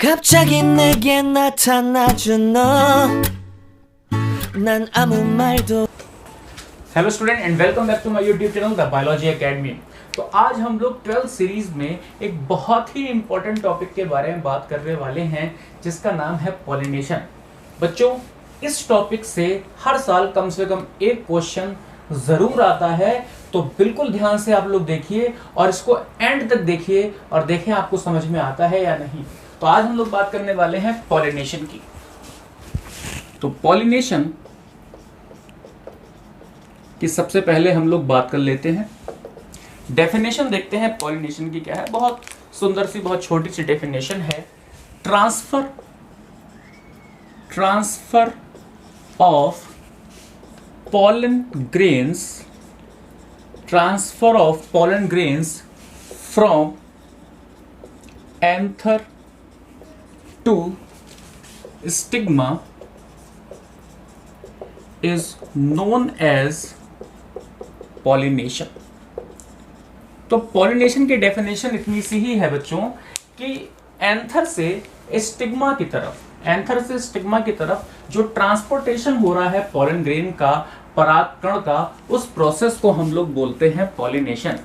갑자기 내게 나타나준 너 난 아무 말도 hello student and welcome back to my YouTube channel the biology academy. तो आज हम लोग 12th सीरीज में एक बहुत ही इंपॉर्टेंट टॉपिक के बारे में बात करने वाले हैं जिसका नाम है पॉलिनेशन। बच्चों, इस टॉपिक से हर साल कम से कम एक क्वेश्चन जरूर आता है, तो बिल्कुल ध्यान से आप लोग देखिए और इसको एंड तक देखिए और देखें आपको समझ में आता है या नहीं। तो आज हम लोग बात करने वाले हैं पॉलिनेशन की। तो पॉलिनेशन कि सबसे पहले हम लोग बात कर लेते हैं, डेफिनेशन देखते हैं पॉलिनेशन की क्या है। बहुत सुंदर सी, बहुत छोटी सी डेफिनेशन है। Transfer of pollen grains from anther to stigma is known as pollination. तो पॉलिनेशन की डेफिनेशन इतनी सी ही है बच्चों कि एंथर से स्टिग्मा की तरफ जो ट्रांसपोर्टेशन हो रहा है पॉलन ग्रेन का, परागकण का, उस प्रोसेस को हम लोग बोलते हैं पॉलिनेशन।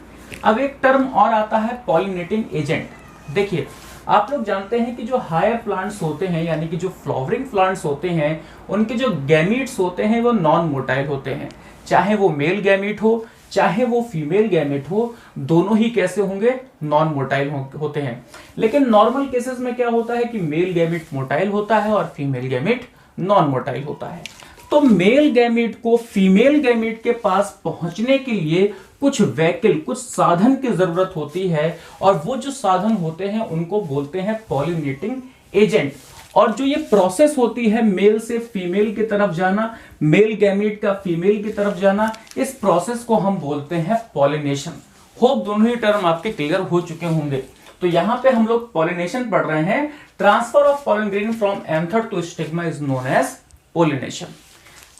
अब एक टर्म और आता है पॉलिनेटिंग एजेंट। देखिए, आप लोग जानते हैं कि जो हायर प्लांट्स होते हैं यानी कि जो फ्लावरिंग प्लांट्स होते हैं, उनके जो गैमीट्स होते हैं वो नॉन मोटाइल होते हैं। चाहे वो मेल गैमीट हो चाहे वो फीमेल गैमीट हो, दोनों ही कैसे होंगे? नॉन मोटाइल होते हैं। लेकिन नॉर्मल केसेस में क्या होता है कि मेल गैमीट मोटाइल होता है और फीमेल गैमीट नॉन मोटाइल होता है। तो मेल गैमीट को फीमेल गैमीट के पास पहुंचने के लिए कुछ व्हीकल, कुछ साधन की जरूरत होती है, और वो जो साधन होते हैं उनको बोलते हैं पॉलिनेटिंग एजेंट। और जो ये प्रोसेस होती है मेल से फीमेल की तरफ जाना, मेल गैमीट का फीमेल की तरफ जाना, इस प्रोसेस को हम बोलते हैं पॉलिनेशन। होप दोनों ही टर्म आपके क्लियर हो चुके होंगे। तो यहां पे हम लोग पॉलिनेशन पढ़ रहे हैं। Transfer of pollen grain from anther to stigma is known as pollination.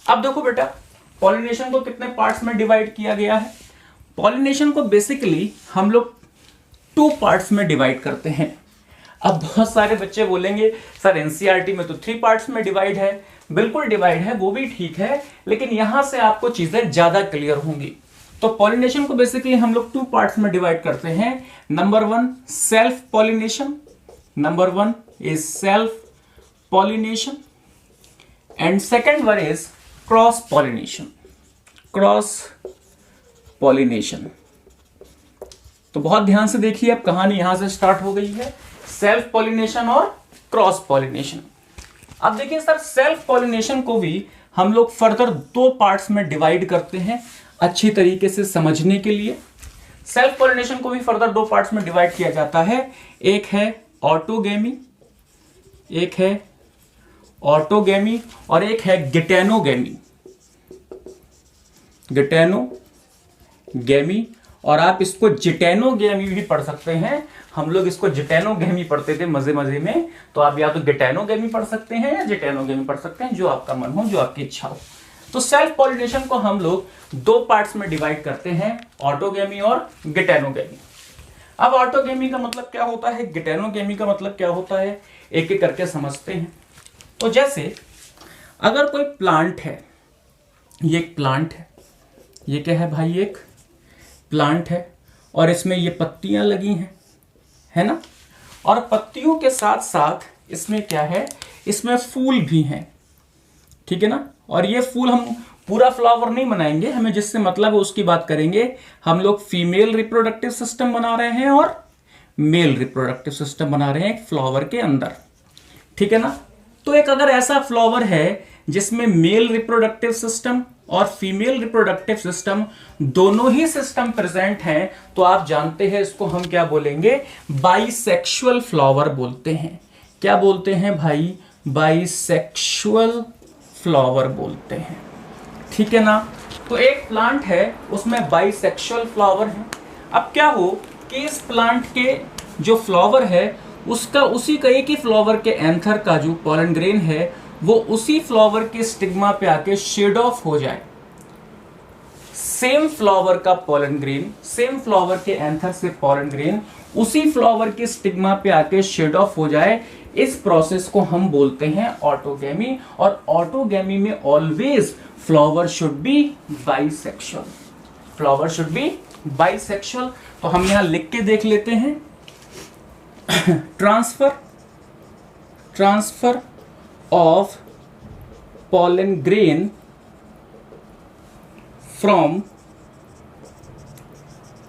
अब देखो बेटा, पॉलिनेशन को कितने पार्ट्स में डिवाइड किया गया है? पॉलिनेशन को बेसिकली हम लोग 2 पार्ट्स में डिवाइड करते हैं। अब बहुत सारे बच्चे बोलेंगे सर एनसीईआरटी में तो 3 पार्ट्स में डिवाइड है। बिल्कुल डिवाइड है, वो भी ठीक है, लेकिन यहां से आपको चीजें ज्यादा क्लियर होंगी। तो पॉलिनेशन को बेसिकली हम लोग 2 पार्ट्स में डिवाइड करते हैं। Number 1 self pollination, number 1 is self pollination and second one is cross pollination. तो बहुत ध्यान से देखिए, अब कहानी यहां से स्टार्ट हो गई है, सेल्फ पॉलिनेशन और क्रॉस पॉलिनेशन। अब देखिए सर, सेल्फ पॉलिनेशन को भी हम लोग फर्दर 2 पार्ट्स में डिवाइड करते हैं अच्छी तरीके से समझने के लिए। सेल्फ पॉलिनेशन को भी फर्दर 2 पार्ट्स में डिवाइड किया जाता है। एक है ऑटोगेमी और एक है गिटेनोगेमी, और आप इसको जिटेनोगेमी भी पढ़ सकते हैं। हम लोग इसको जिटेनोगेमी पढ़ते थे मजे में, तो आप या तो गिटेनोगेमी पढ़ सकते हैं या जिटेनोगेमी पढ़ सकते हैं, जो आपका मन हो, जो आपकी इच्छा हो। तो सेल्फ पॉलिनेशन को हम लोग 2 पार्ट्स में डिवाइड करते हैं, ऑटोगेमी और गिटेनोगेमी। अब ऑटोगेमी का मतलब क्या होता है, गिटेनोगेमी का मतलब क्या होता है, एक एक करके समझते हैं। तो जैसे अगर कोई प्लांट है, ये एक प्लांट है, ये क्या है भाई, एक प्लांट है, और इसमें ये पत्तियां लगी हैं, है ना, और पत्तियों के साथ साथ इसमें क्या है, इसमें फूल भी हैं, ठीक है ना। और ये फूल हम पूरा फ्लावर नहीं बनाएंगे, हमें जिससे मतलब है उसकी बात करेंगे। हम लोग फीमेल रिप्रोडक्टिव सिस्टम बना रहे हैं और मेल रिप्रोडक्टिव सिस्टम बना रहे हैं एक फ्लावर के अंदर, ठीक है ना। तो एक अगर ऐसा फ्लावर है जिसमें मेल रिप्रोडक्टिव सिस्टम और फीमेल रिप्रोडक्टिव सिस्टम दोनों ही सिस्टम प्रेजेंट हैं, तो आप जानते हैं इसको हम क्या बोलेंगे, बाइसेक्सुअल फ्लावर बोलते हैं। क्या बोलते हैं भाई? बाइसेक्सुअल फ्लावर बोलते हैं, ठीक है ना। तो एक प्लांट है, उसमें बाइसेक्सुअल फ्लावर है। अब क्या हो कि इस प्लांट के जो फ्लावर है उसका, उसी कई की फ्लावर के एंथर का जो पॉलन ग्रेन है वो उसी फ्लावर के स्टिग्मा पे आके शेड ऑफ हो जाए। सेम फ्लावर का पॉलन ग्रेन, सेम फ्लावर के एंथर से पॉलन ग्रेन उसी फ्लावर के स्टिग्मा पे आके शेड ऑफ हो जाए, इस प्रोसेस को हम बोलते हैं ऑटोगैमी। और ऑटोगैमी में always flower should be bisexual, flower should be bisexual. तो हम यहां लिख के देख लेते हैं, transfer of pollen grain from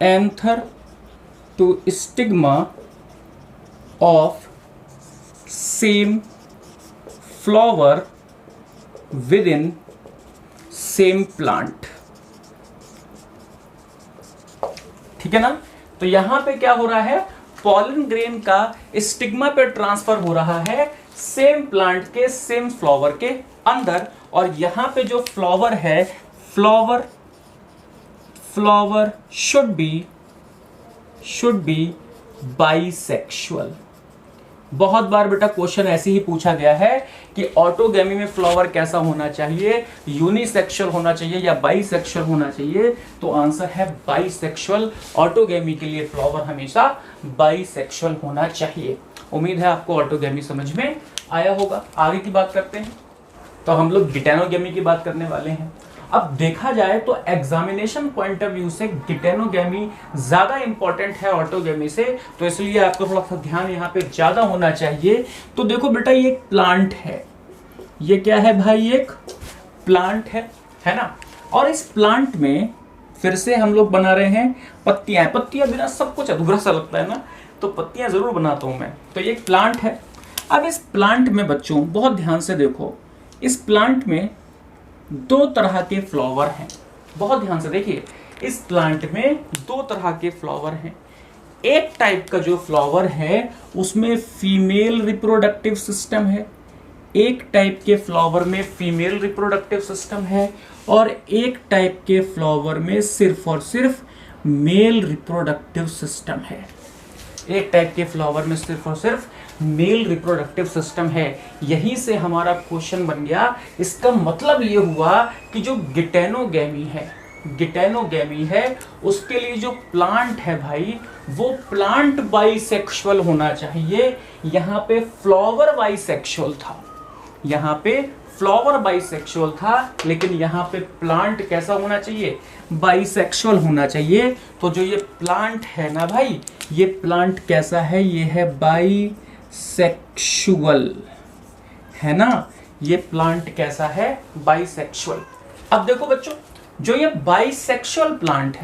anther to stigma of same flower within same plant। ठीक है ना। तो यहां पे क्या हो रहा है, पॉलन ग्रेन का स्टिग्मा पे ट्रांसफर हो रहा है सेम प्लांट के सेम फ्लावर के अंदर, और यहां पे जो फ्लावर है, फ्लावर शुड बी बाइसेक्सुअल। बहुत बार बेटा क्वेश्चन ऐसे ही पूछा गया है कि ऑटोगैमी में फ्लावर कैसा होना चाहिए, यूनिसेक्सुअल होना चाहिए या बाइसेक्सुअल होना चाहिए। तो आंसर है बाइसेक्सुअल। ऑटोगैमी के लिए फ्लावर हमेशा बाइसेक्सुअल होना चाहिए। उम्मीद है आपको ऑटोगैमी समझ में आया होगा। आगे की बात करते हैं, तो हम लोग गिटेनोगैमी की बात करने वाले हैं। अब देखा जाए तो एग्जामिनेशन पॉइंट ऑफ व्यू से गिटेनोगैमी ज्यादा इंपॉर्टेंट है ऑटोगैमी से, तो इसलिए आपको थोड़ा सा ध्यान यहाँ पे ज्यादा होना चाहिए। तो देखो बेटा, ये एक प्लांट है, ये क्या है भाई, एक प्लांट है ना। और इस प्लांट में फिर से हम लोग बना रहे हैं पत्तियां। पत्तियां बिना सब कुछ अधूरा सा लगता है ना, तो पत्तियां जरूर बनाता हूं मैं। तो ये एक प्लांट है। अब इस प्लांट में बच्चों बहुत ध्यान से देखो, इस प्लांट में दो तरह के फ्लावर हैं। बहुत ध्यान से देखिए, इस प्लांट में दो तरह के फ्लावर हैं। एक टाइप का जो फ्लावर है उसमें फीमेल रिप्रोडक्टिव सिस्टम है, एक टाइप के फ्लावर में फीमेल रिप्रोडक्टिव सिस्टम है, और एक टाइप के फ्लावर में सिर्फ और सिर्फ मेल रिप्रोडक्टिव सिस्टम है। एक टाइप के फ्लावर में सिर्फ और सिर्फ मेल रिप्रोडक्टिव सिस्टम है। यहीं से हमारा क्वेश्चन बन गया। इसका मतलब ये हुआ कि जो गिटेनोगैमी है उसके लिए जो प्लांट है भाई, वो प्लांट बाइसेक्सुअल होना चाहिए। यहाँ पे फ्लावर बाइसेक्सुअल था, यहाँ पे फ्लावर बाइसेक्सुअल था, लेकिन यहाँ पे प्लांट कैसा होना चाहिए, बाइसेक्सुअल होना चाहिए। तो जो ये प्लांट है ना भाई, ये प्लांट कैसा है, ये है बाइसेक्सुअल, है ना। ये प्लांट कैसा है, बाइसेक्सुअल। अब देखो बच्चों, जो ये बाइसेक्सुअल प्लांट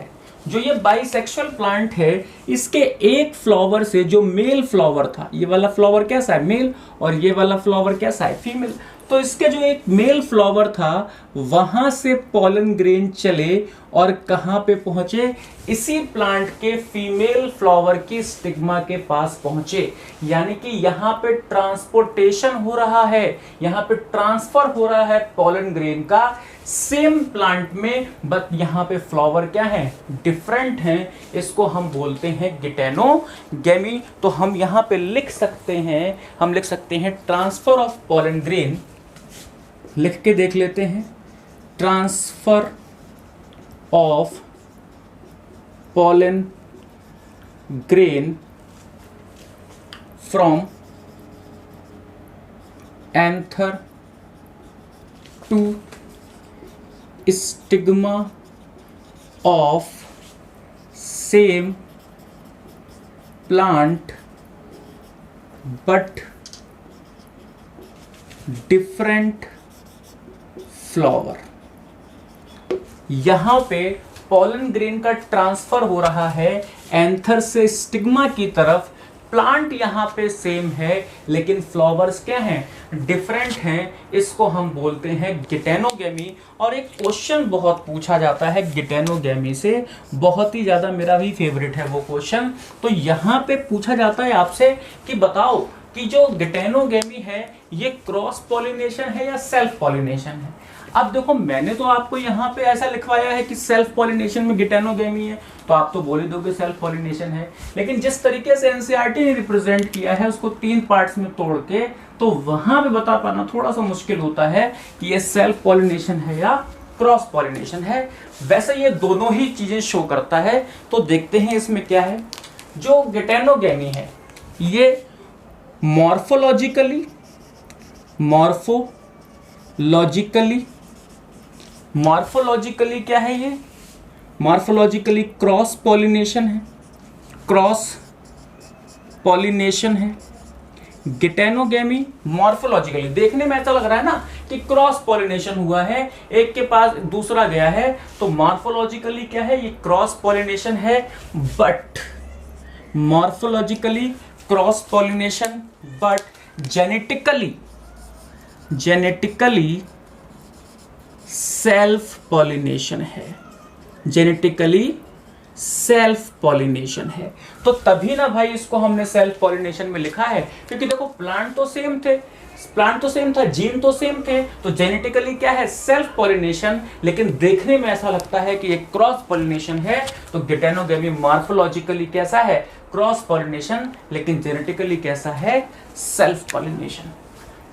है, इसके एक फ्लावर से जो मेल फ्लावर था, ये वाला फ्लावर कैसा है, मेल, और ये वाला फ्लावर कैसा है, फीमेल। तो इसके जो एक मेल फ्लावर था, वहां से पॉलन ग्रेन चले और कहां पे पहुंचे, इसी प्लांट के फीमेल फ्लावर की स्टिग्मा के पास पहुंचे। यानी कि यहां पे ट्रांसपोर्टेशन हो रहा है, यहां पे ट्रांसफर हो रहा है पॉलन ग्रेन का सेम प्लांट में, बट यहां पे फ्लावर क्या है, डिफरेंट हैं। इसको हम बोलते हैं गिटेनोगैमी। तो हम यहां पे लिख सकते हैं, ट्रांसफर ऑफ पॉलन ग्रेन। लिख के देख लेते हैं, transfer of pollen grain from anther to stigma of same plant but different flower. यहां पे पॉलन ग्रेन का ट्रांसफर हो रहा है एंथर से स्टिग्मा की तरफ। प्लांट यहां पे सेम है, लेकिन फ्लावर्स क्या हैं, डिफरेंट हैं। इसको हम बोलते हैं गिटेनोगैमी। और एक क्वेश्चन बहुत पूछा जाता है गिटेनोगैमी से, बहुत ही ज्यादा मेरा भी फेवरेट है वो क्वेश्चन। तो यहां पे पूछा जाता है आपसे कि बताओ कि जो गिटेनोगैमी है, ये क्रॉस पॉलिनेशन है या सेल्फ पॉलिनेशन है। अब देखो, मैंने तो आपको यहाँ पे ऐसा लिखवाया है कि सेल्फ पॉलिनेशन में गिटेनोगैमी है, तो आप तो बोल ही दोगे सेल्फ पॉलिनेशन है। लेकिन जिस तरीके से एनसीईआरटी ने रिप्रेजेंट किया है उसको 3 पार्ट्स में तोड़ के, तो वहां पे बता पाना थोड़ा सा मुश्किल होता है कि ये सेल्फ पॉलिनेशन है या क्रॉस पॉलिनेशन है। वैसे ये दोनों ही चीजें शो करता है। तो देखते हैं इसमें क्या है। जो गिटेनोगेमी है ये मॉर्फोलॉजिकली क्या है, ये मॉर्फोलॉजिकली क्रॉस पॉलिनेशन है। गिटेनोगेमी मॉर्फोलॉजिकली देखने में ऐसा लग रहा है ना कि क्रॉस पॉलिनेशन हुआ है, एक के पास दूसरा गया है, तो मॉर्फोलॉजिकली क्या है, ये क्रॉस पॉलिनेशन है। But morphologically cross pollination, but genetically self pollination है, सेल्फ पॉलिनेशन है। तो तभी ना भाई इसको हमने सेल्फ पॉलिनेशन में लिखा है, क्योंकि देखो प्लांट तो सेम था, जीन तो सेम थे, तो जेनेटिकली क्या है, सेल्फ पॉलिनेशन, लेकिन देखने में ऐसा लगता है कि एक क्रॉस पॉलिनेशन है। तो गिटेनोगेमी मॉर्फोलॉजिकली कैसा है, क्रॉस पॉलिनेशन, लेकिन जेनेटिकली कैसा है, सेल्फ पॉलिनेशन।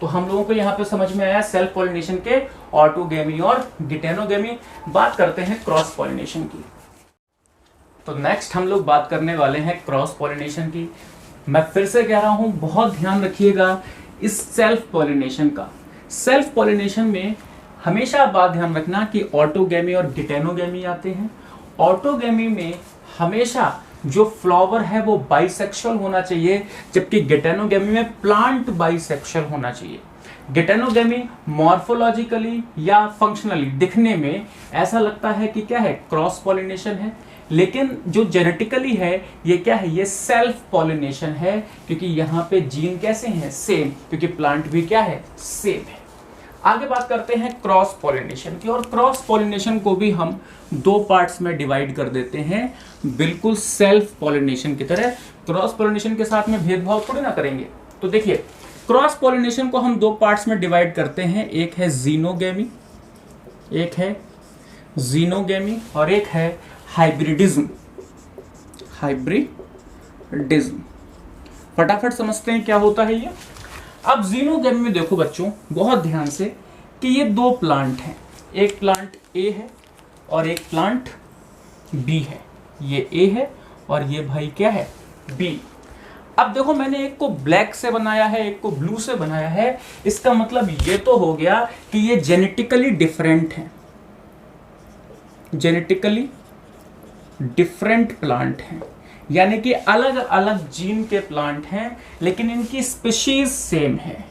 तो हम लोगों को यहाँ पे समझ में आया सेल्फ पॉलिनेशन के ऑटोगेमी और गिटेनोगेमी। बात करते हैं क्रॉस पॉलिनेशन की। तो नेक्स्ट हम लोग बात करने वाले हैं क्रॉस पॉलिनेशन की। मैं फिर से कह रहा हूं, बहुत ध्यान रखिएगा इस सेल्फ पॉलिनेशन का। सेल्फ पॉलिनेशन में हमेशा बात ध्यान रखना कि ऑटोगेमी और गिटेनोगेमी आते हैं। ऑटोगेमी में हमेशा जो फ्लावर है वो बाइसेक्सुअल होना चाहिए, जबकि गिटेनोगेमी में प्लांट बाइसेक्सुअल होना चाहिए। गिटेनोगेमी मॉर्फोलॉजिकली या फंक्शनली दिखने में ऐसा लगता है कि क्या है, क्रॉस पॉलिनेशन है, लेकिन जो जेनेटिकली है ये क्या है, ये सेल्फ पॉलिनेशन है, क्योंकि यहाँ पे जीन कैसे हैं, सेम, क्योंकि प्लांट भी क्या है, सेम है। आगे बात करते हैं क्रॉस पॉलिनेशन की, और क्रॉस पॉलिनेशन को भी हम दो पार्ट्स में डिवाइड कर देते हैं, बिल्कुल सेल्फ पॉलिनेशन की तरह। क्रॉस पॉलिनेशन के साथ में भेदभाव थोड़ी ना करेंगे। तो देखिए क्रॉस पॉलिनेशन को हम दो पार्ट्स में डिवाइड करते हैं, एक है जीनोगेमी और एक है हाइब्रिडिज्म। फटाफट समझते हैं क्या होता है ये। अब जीनोगेमी में देखो बच्चों बहुत ध्यान से कि ये दो प्लांट हैं, एक प्लांट ए है और एक प्लांट बी है। ये ए है और ये भाई क्या है, बी। अब देखो मैंने एक को ब्लैक से बनाया है, एक को ब्लू से बनाया है, इसका मतलब ये तो हो गया कि ये जेनेटिकली डिफरेंट है, जेनेटिकली डिफरेंट प्लांट हैं, यानी कि अलग अलग जीन के प्लांट हैं, लेकिन इनकी स्पीशीज सेम है।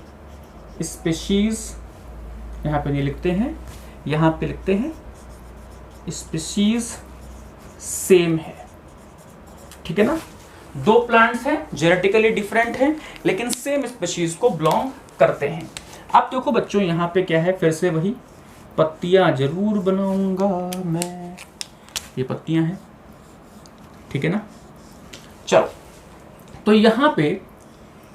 स्पीशीज यहां पे नहीं लिखते हैं, यहां पे लिखते हैं स्पीशीज सेम है, ठीक है ना। दो प्लांट्स हैं, जेनेटिकली डिफरेंट हैं, लेकिन सेम स्पीशीज को बिलोंग करते हैं। अब देखो बच्चों यहां पे क्या है, फिर से वही पत्तियां जरूर बनाऊंगा मैं, ये पत्तियां हैं, ठीक है ना। चलो तो यहां पे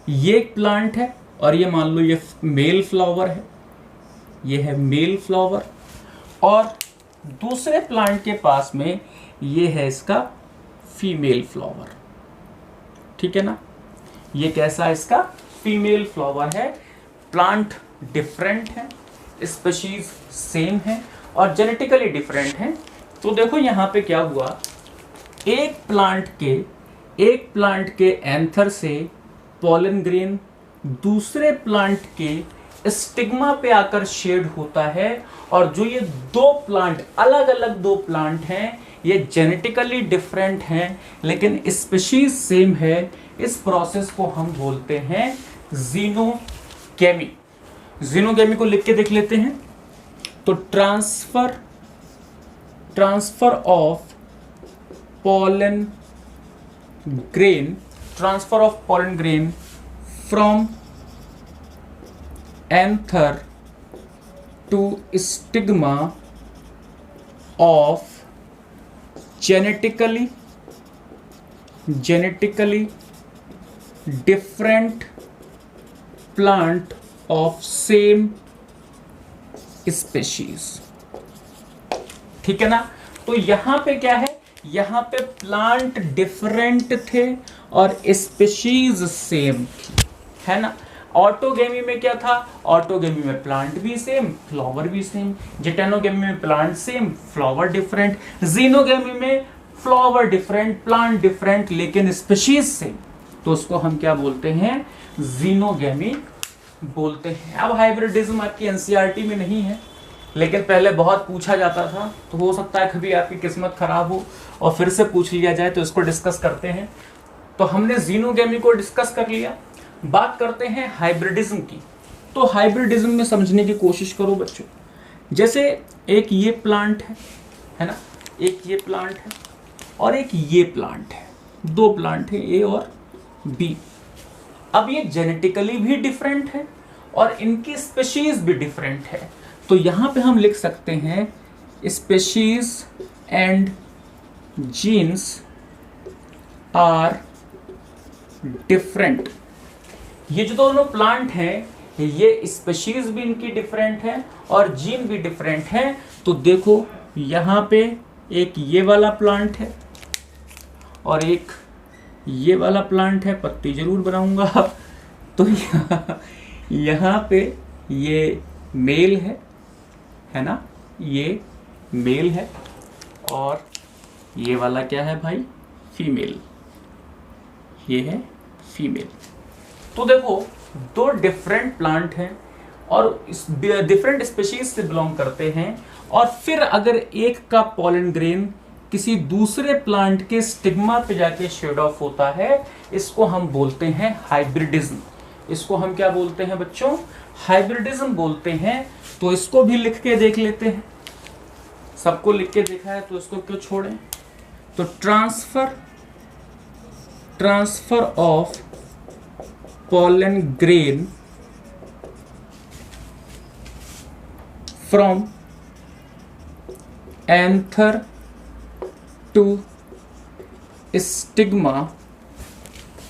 ये एक प्लांट है और ये मान लो ये मेल फ्लावर है, ये है मेल फ्लावर, और दूसरे प्लांट के पास में ये है इसका फीमेल फ्लावर, ठीक है ना। ये कैसा इसका फीमेल फ्लावर है। प्लांट डिफरेंट है, स्पीशीज सेम है और जेनेटिकली डिफरेंट है। तो देखो यहां पे क्या हुआ, एक प्लांट के एंथर से पॉलन ग्रेन दूसरे प्लांट के स्टिग्मा पे आकर शेड होता है, और जो ये दो प्लांट अलग अलग दो प्लांट हैं, ये जेनेटिकली डिफरेंट हैं लेकिन स्पीशीज सेम है। इस प्रोसेस को हम बोलते हैं जीनोगेमी। जीनोगेमी को लिख के देख लेते हैं। तो transfer of pollen grain from anther to stigma of genetically different plant of same species, ठीक है ना। तो यहां पे क्या है, यहां पे प्लांट डिफरेंट थे और स्पीशीज सेम थी, है ना। ऑटोगेमी में क्या था, ऑटोगेमी में प्लांट भी सेम फ्लावर भी सेम। जिटेनोगेमी में plant same flower different. Xenogamy में फ्लावर डिफरेंट, प्लांट डिफरेंट, लेकिन स्पीशीज से, तो उसको हम क्या बोलते हैं, जीनोगैमी बोलते हैं। अब हाइब्रिडिज्म आपकी एनसीईआरटी में नहीं है, लेकिन पहले बहुत पूछा जाता था, तो हो सकता है कभी आपकी किस्मत खराब हो और फिर से पूछ लिया जाए, तो इसको डिस्कस करते हैं। तो हमने जीनोगैमी को डिस्कस कर लिया, बात करते हैं हाइब्रिडिज्म की। तो हाइब्रिडिज्म में समझने की कोशिश करो बच्चों। जैसे एक ये प्लांट है ना, एक ये प्लांट है और एक ये प्लांट है, दो प्लांट है ए और बी। अब ये जेनेटिकली भी डिफरेंट है और इनकी स्पीशीज भी डिफरेंट है। तो यहां पे हम लिख सकते हैं species and genes are different. ये जो दोनों प्लांट हैं, ये स्पीशीज भी इनकी डिफरेंट है और जीन भी डिफरेंट है। तो देखो यहां पे एक ये वाला प्लांट है और एक ये वाला प्लांट है, पत्ती जरूर बनाऊंगा। तो यहाँ पे ये मेल है ना, ये मेल है और ये वाला क्या है भाई, फीमेल, ये है फीमेल। तो देखो दो डिफरेंट प्लांट हैं और डिफरेंट स्पीशीज से बिलोंग करते हैं, और फिर अगर एक का पॉलन ग्रेन किसी दूसरे प्लांट के स्टिग्मा पे जाके शेड ऑफ होता है, इसको हम बोलते हैं हाइब्रिडिज्म। इसको हम क्या बोलते हैं बच्चों, हाइब्रिडिज्म बोलते हैं। तो इसको भी लिख के देख लेते हैं, सबको लिख के देखा है तो इसको क्यों छोड़ें। तो transfer of pollen grain from anther to stigma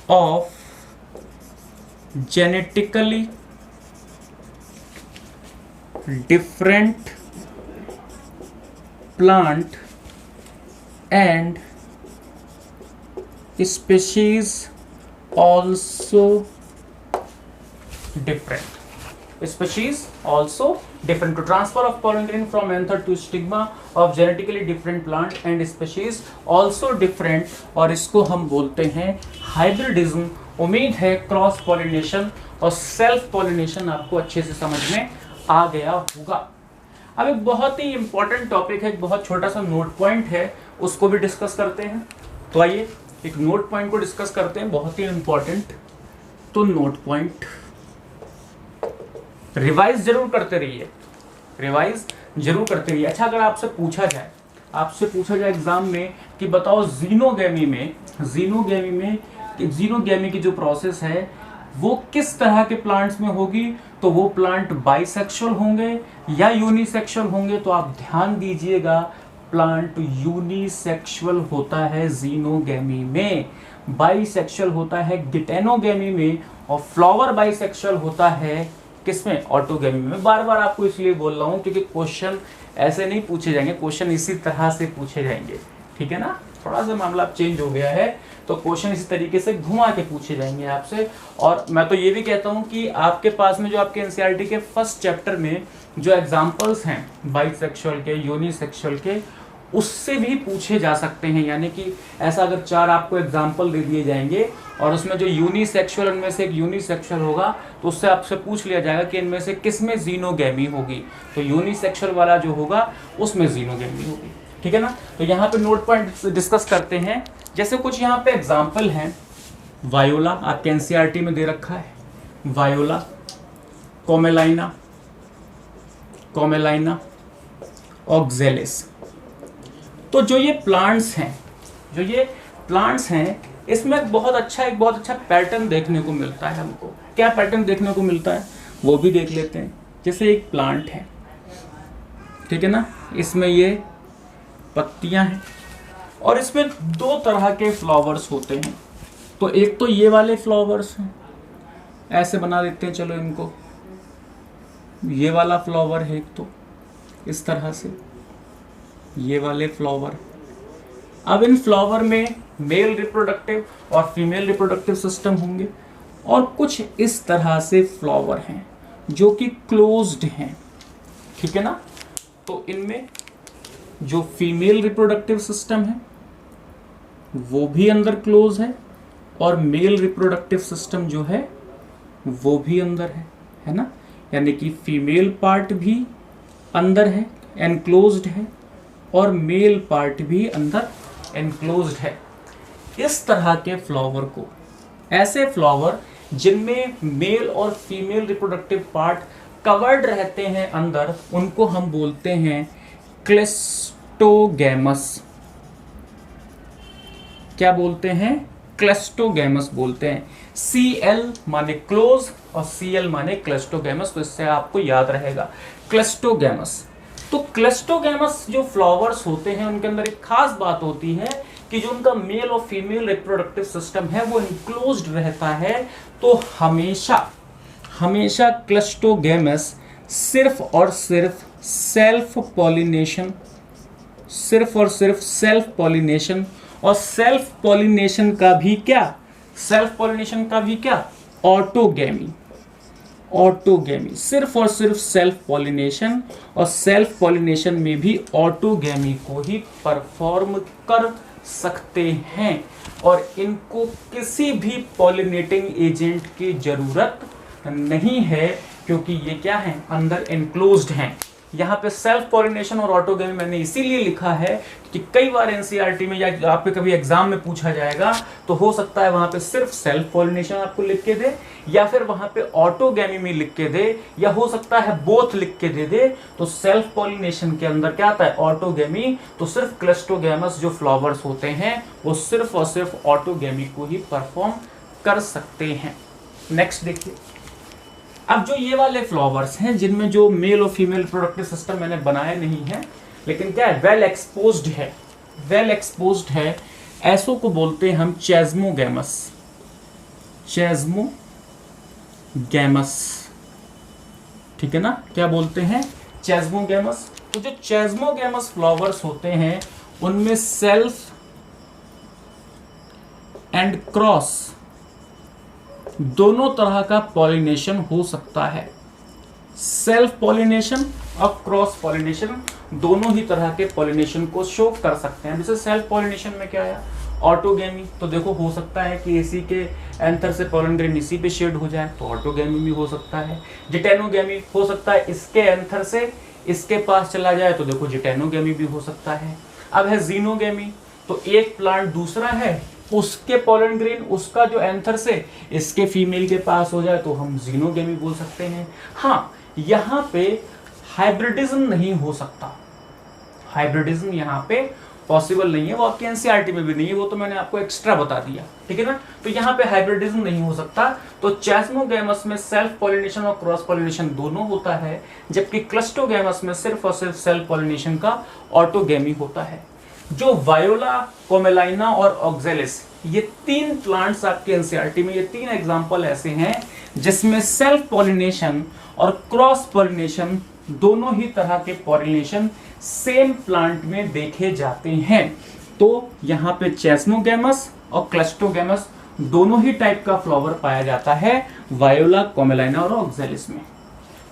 of genetically different plant and species also different. Species also different. To transfer of pollen grain from anther to stigma of genetically different plant and species also different, और इसको हम बोलते हैं हाइब्रिडिज्म। उम्मीद है cross pollination और self pollination आपको अच्छे से समझ में आ गया होगा। अब एक बहुत ही इंपॉर्टेंट टॉपिक है, एक बहुत छोटा सा नोट पॉइंट है, उसको भी डिस्कस करते हैं। तो आइए एक नोट पॉइंट को डिस्कस करते हैं, बहुत ही इंपॉर्टेंट। तो नोट पॉइंट रिवाइज जरूर करते रहिए, रिवाइज जरूर करते रहिए। अच्छा, अगर आपसे पूछा जाए एग्जाम में कि बताओ जीनोगैमी की जो प्रोसेस है वो किस तरह के प्लांट्स में होगी, तो वो प्लांट बाइसेक्सुअल होंगे या यूनिसेक्सुअल होंगे। तो आप ध्यान दीजिएगा, प्लांट यूनिसेक्सुअल होता है जीनोगैमी में, बाइसेक्सुअल होता है गिटेनोगैमी में, और फ्लावर बाइसेक्सुअल होता है किसमें, ऑटोगैमी में। बार बार आपको इसलिए बोल रहा हूं क्योंकि क्वेश्चन ऐसे नहीं पूछे जाएंगे, क्वेश्चन इसी तरह से पूछे जाएंगे, ठीक है ना। थोड़ा सा मामला चेंज हो गया है, तो क्वेश्चन इसी तरीके से घुमा के पूछे जाएंगे आपसे। और मैं तो ये भी कहता हूं कि आपके पास में जो आपके एनसीईआरटी के फर्स्ट चैप्टर में जो एग्जाम्पल्स हैं बाइसेक्सुअल के, यूनिसेक्सुअल के, उससे भी पूछे जा सकते हैं। यानी कि ऐसा अगर 4 आपको एग्जाम्पल दे दिए जाएंगे और उसमें जो यूनिसेक्सुअल, उनमें से एक यूनिसेक्सुअल होगा, तो उससे आपसे पूछ लिया जाएगा कि इनमें से किस में जीनोगैमी होगी, तो यूनिसेक्सुअल वाला जो होगा उसमें जीनोगैमी होगी, ठीक है ना। तो यहाँ पे नोट पॉइंट डिस्कस करते हैं। जैसे कुछ यहाँ पे एग्जाम्पल हैं, वायोला आपके एनसीईआरटी में दे रखा है, वायोला, कोमेलाइना, ऑक्जेलिस। तो जो ये प्लांट्स हैं, इसमें एक बहुत अच्छा पैटर्न देखने को मिलता है हमको। क्या पैटर्न देखने को मिलता है वो भी देख लेते हैं। जैसे एक प्लांट है, ठीक है ना, इसमें ये पत्तियां हैं और इसमें 2 तरह के फ्लावर्स होते हैं। तो एक तो ये वाले फ्लावर्स हैं, ऐसे बना देते हैं, चलो इनको, ये वाला फ्लावर है एक, तो इस तरह से ये वाले फ्लावर। अब इन फ्लावर में मेल रिप्रोडक्टिव और फीमेल रिप्रोडक्टिव सिस्टम होंगे, और कुछ इस तरह से फ्लावर हैं जो कि क्लोज्ड हैं, ठीक है ना। तो इनमें जो फीमेल रिप्रोडक्टिव सिस्टम है वो भी अंदर क्लोज है, और मेल रिप्रोडक्टिव सिस्टम जो है वो भी अंदर है ना। यानी कि फीमेल पार्ट भी अंदर है, एनक्लोज्ड है, और मेल पार्ट भी अंदर एनक्लोज्ड है। इस तरह के फ्लावर को, ऐसे फ्लावर जिनमें मेल और फीमेल रिप्रोडक्टिव पार्ट कवर्ड रहते हैं अंदर, उनको हम बोलते हैं क्लेस्टोगैमस। क्या बोलते हैं? क्लेस्टोगैमस बोलते हैं। Cl माने क्लोज और Cl माने क्लेस्टोगैमस, तो इससे आपको याद रहेगा क्लेस्टोगैमस। तो क्लेस्टोगैमस जो फ्लावर्स होते हैं उनके अंदर एक खास बात होती है कि जो उनका मेल और फीमेल रिप्रोडक्टिव सिस्टम है वो इनक्लोज्ड रहता है। तो हमेशा क्लेस्टोगैमस सिर्फ और सिर्फ सेल्फ पॉलिनेशन, सिर्फ और सिर्फ सेल्फ पॉलिनेशन, और सेल्फ पॉलिनेशन का भी क्या? सेल्फ पॉलिनेशन का भी क्या? ऑटोगैमी। ऑटोगैमी, सिर्फ और सिर्फ सेल्फ पॉलिनेशन, और सेल्फ पॉलिनेशन में भी ऑटोगैमी को ही परफॉर्म कर सकते हैं, और इनको किसी भी पॉलिनेटिंग एजेंट की जरूरत नहीं है, क्योंकि ये क्या है? अंदर एनक्लोज्ड हैं। यहाँ पे सेल्फ पॉलिनेशन और ऑटोगैमी मैंने इसीलिए लिखा है कि कई बार एनसीईआरटी में या आपके कभी एग्जाम में पूछा जाएगा, तो हो सकता है वहां पे सिर्फ सेल्फ पॉलिनेशन आपको लिख के दे, या फिर वहां पे ऑटोगैमी में लिख के दे, या हो सकता है बोथ लिख के दे दे। तो सेल्फ पॉलिनेशन के अंदर क्या आता है? ऑटोगैमी। तो सिर्फ क्लेस्टोगैमस जो फ्लावर्स होते हैं वो सिर्फ और सिर्फ ऑटोगैमी को ही परफॉर्म कर सकते हैं। नेक्स्ट देखिए, अब जो ये वाले फ्लावर्स हैं जिनमें जो मेल और फीमेल रिप्रोडक्टिव सिस्टम मैंने बनाया नहीं है, लेकिन क्या है? वेल एक्सपोज्ड है, वेल एक्सपोज्ड है, ऐसो को बोलते हैं हम चेस्मोगैमस। चेस्मोगैमस, ठीक है ना? क्या बोलते हैं? चेस्मोगैमस। तो जो चेस्मोगैमस फ्लावर्स होते हैं उनमें सेल्फ एंड क्रॉस दोनों तरह का पॉलिनेशन हो सकता है। सेल्फ पॉलिनेशन और क्रॉस पॉलिनेशन दोनों ही तरह के पॉलिनेशन को शो कर सकते हैं। जैसे सेल्फ पॉलिनेशन में क्या है? ऑटोगैमी। तो देखो, हो सकता है कि इसी के एंथर से पोलन ग्रेन इसी पे शेड हो जाए, तो ऑटोगैमी भी हो सकता है। जिटेनोगैमी हो सकता है इसके एंथर से इसके पास चला जाए, तो देखो जिटेनोगैमी भी हो सकता है। अब है जीनोगैमी, तो एक प्लांट दूसरा है, उसके पोलन ग्रेन उसका जो एंथर से इसके फीमेल के पास हो जाए, तो हम जीनोगैमी बोल सकते हैं। हाँ, यहाँ पे हाइब्रिडिज्म नहीं हो सकता, हाइब्रिडिज्म यहाँ पे पॉसिबल नहीं है, वो आपके एनसीईआरटी में भी नहीं है, वो तो मैंने आपको एक्स्ट्रा बता दिया, ठीक है ना। तो यहाँ पे हाइब्रिडिज्म नहीं हो सकता। तो चेस्मोगैमस में सेल्फ पॉलिनेशन और क्रॉस पॉलिनेशन दोनों होता है, जबकि क्लस्टोगैमस में सिर्फ और सिर्फ सेल्फ पॉलिनेशन का ऑटोगैमी होता है। जो वायोला, कोमेलाइना और ऑक्जेलिस, ये तीन प्लांट्स आपके एनसीईआरटी में, ये तीन एग्जांपल ऐसे हैं जिसमें सेल्फ पॉलिनेशन और क्रॉस पॉलिनेशन दोनों ही तरह के पॉलिनेशन सेम प्लांट में देखे जाते हैं। तो यहाँ पे चेस्मोगैमस और क्लस्टोगैमस दोनों ही टाइप का फ्लावर पाया जाता है वायोला, कोमेलाइना और ऑक्जेलिस में।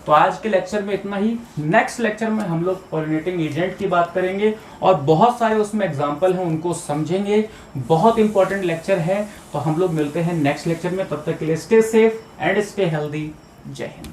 तो आज के लेक्चर में इतना ही। नेक्स्ट लेक्चर में हम लोग पॉलिनेटिंग एजेंट की बात करेंगे और बहुत सारे उसमें एग्जाम्पल हैं, उनको समझेंगे। बहुत इंपॉर्टेंट लेक्चर है। तो हम लोग मिलते हैं नेक्स्ट लेक्चर में, तब तक के लिए stay safe and stay healthy. जय हिंद।